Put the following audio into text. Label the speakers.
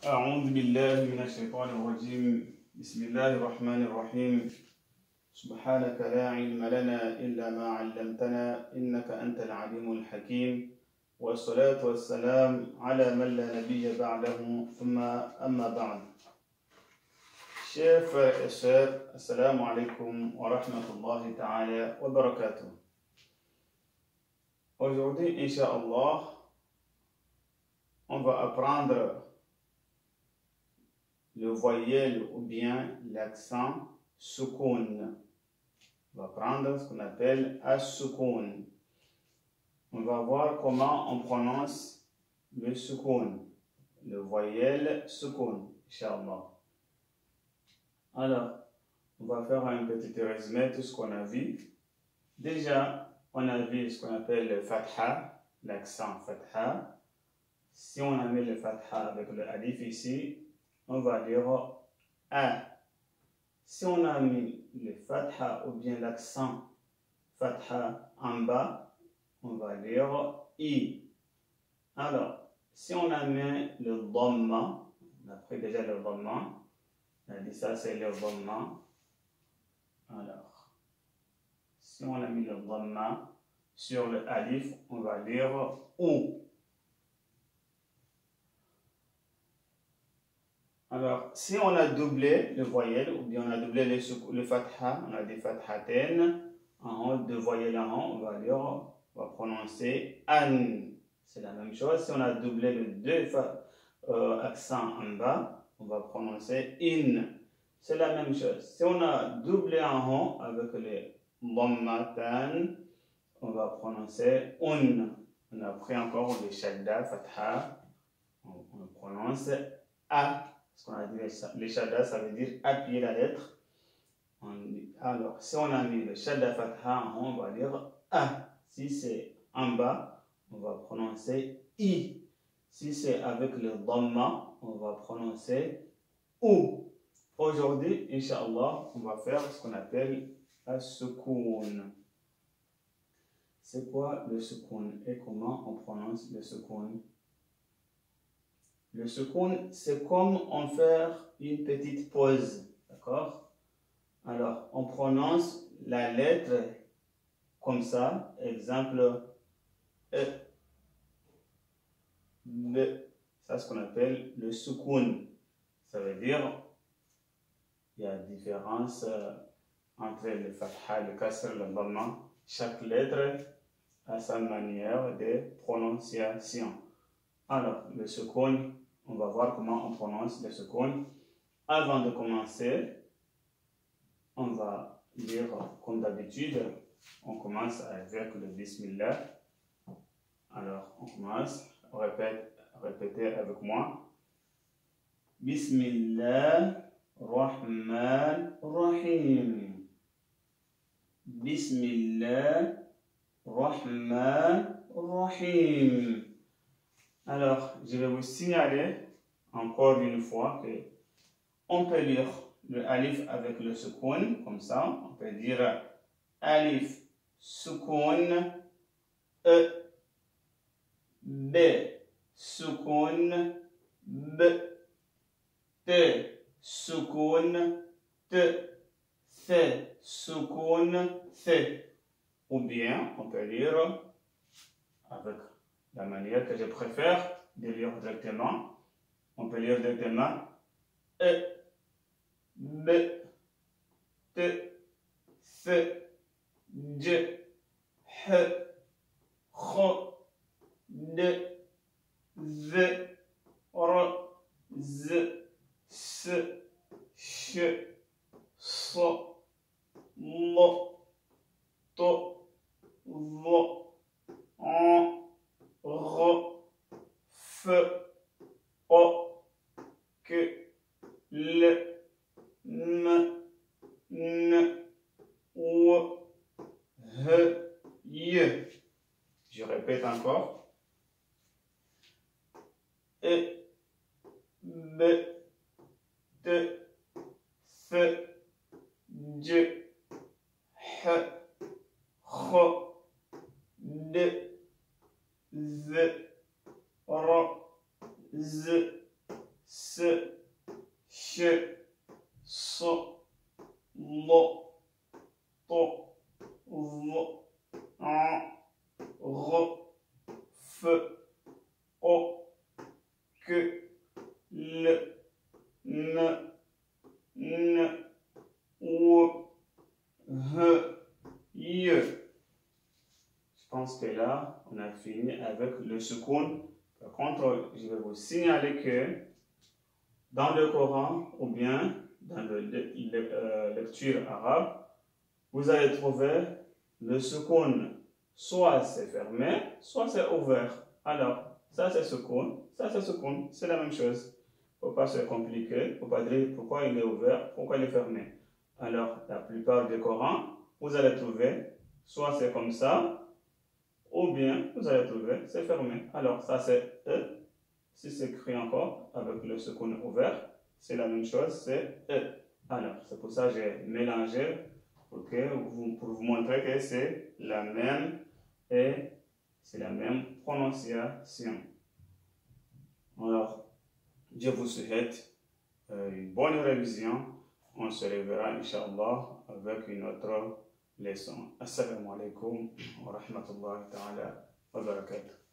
Speaker 1: أعوذ بالله من الشيطان الرجيم. بسم الله الرحمن الرحيم. سبحانك لا علم لنا إلا ما علمتنا إنك أنت العليم الحكيم، والصلاة والسلام على من لا نبي بعده، ثم أما بعد. Chers frères et sœurs, assalamu alaikum wa rahmatullahi ta'ala wa barakatuh. Aujourd'hui, Inch'Allah, on va apprendre le voyelle ou bien l'accent soukoun. On va prendre ce qu'on appelle as-soukoun. On va voir comment on prononce le soukoun, le voyelle soukoun, Inch'Allah. Alors, on va faire un petit résumé de tout ce qu'on a vu. Déjà, on a vu ce qu'on appelle le fatha, l'accent fatha. Si on a mis le fatha avec le alif ici, on va dire A. Si on a mis le fatha ou bien l'accent fatha en bas, on va dire I. Alors, si on a mis le dhamma, on a pris déjà le dhamma, on a dit ça c'est le dhamma. Alors, si on a mis le dhamma sur le alif, on va dire OU. Alors, si on a doublé le voyelle, ou bien on a doublé le fatha, on a des fathaten, en haut, deux voyelles en haut, on va dire, on va prononcer an. C'est la même chose. Si on a doublé les deux accents en bas, on va prononcer in. C'est la même chose. Si on a doublé en haut avec les dhammatan, on va prononcer un. On a pris encore les shadda, fatha, on prononce a. Ce qu'on a dit, les shadda, ça veut dire appuyer la lettre. Alors, si on a mis le shadda fatha en haut, on va dire A. Si c'est en bas, on va prononcer I. Si c'est avec le dhamma, on va prononcer OU. Aujourd'hui, Inch'Allah, on va faire ce qu'on appelle la soukoun. C'est quoi le soukoun et comment on prononce le soukoun? Le soukoun, c'est comme on fait une petite pause, d'accord? Alors, on prononce la lettre comme ça, exemple E, B, ça c'est ce qu'on appelle le soukoun. Ça veut dire, il y a différence entre le fatha, le kasr, le dhamma. Chaque lettre a sa manière de prononciation. Alors, le soukoun, on va voir comment on prononce le soukoun. Avant de commencer, on va lire comme d'habitude. On commence avec le Bismillah. Alors, on commence. Répétez avec moi. Bismillah Rahman Rahim. Bismillah Rahman Rahim. Alors, je vais vous signaler encore une fois que on peut lire le alif avec le soukoun, comme ça. On peut dire alif, soukoun, E, B, soukoun, B, T, soukoun, T, C, soukoun, C. Ou bien, on peut lire avec la manière que je préfère de lire directement. On peut lire directement E, B, T, C, J, H, Kh, D, Z, R, Z, S, Sh, S, L, T, V, An, R, F, O, Q, L, M, N, O, H, Y. Je répète encore. E, B, T, C, J, H, Kh, D, Z, R, Z, S, ch, so, lo, to, vo, an, ro, f, o, que, le, n, ou, y. Je pense que là, on a fini avec le soukoun. Par contre, je vais vous signaler que dans le Coran ou bien dans la lecture arabe, vous allez trouver le soukoun, soit c'est fermé, soit c'est ouvert. Alors, ça c'est soukoun, ça c'est soukoun, c'est la même chose. Il ne faut pas se compliquer, il ne faut pas dire pourquoi il est ouvert, pourquoi il est fermé. Alors, la plupart du Coran, vous allez trouver, soit c'est comme ça, ou bien vous allez trouver, c'est fermé. Alors, ça c'est E. Si c'est écrit encore avec le soukoun ouvert, c'est la même chose, c'est E. Alors, c'est pour ça que j'ai mélangé pour vous montrer que c'est la même et c'est la même prononciation. Alors, je vous souhaite une bonne révision. On se reverra, Inch'Allah, avec une autre leçon. Assalamu alaikum wa rahmatullahi ta'ala wa barakatuh.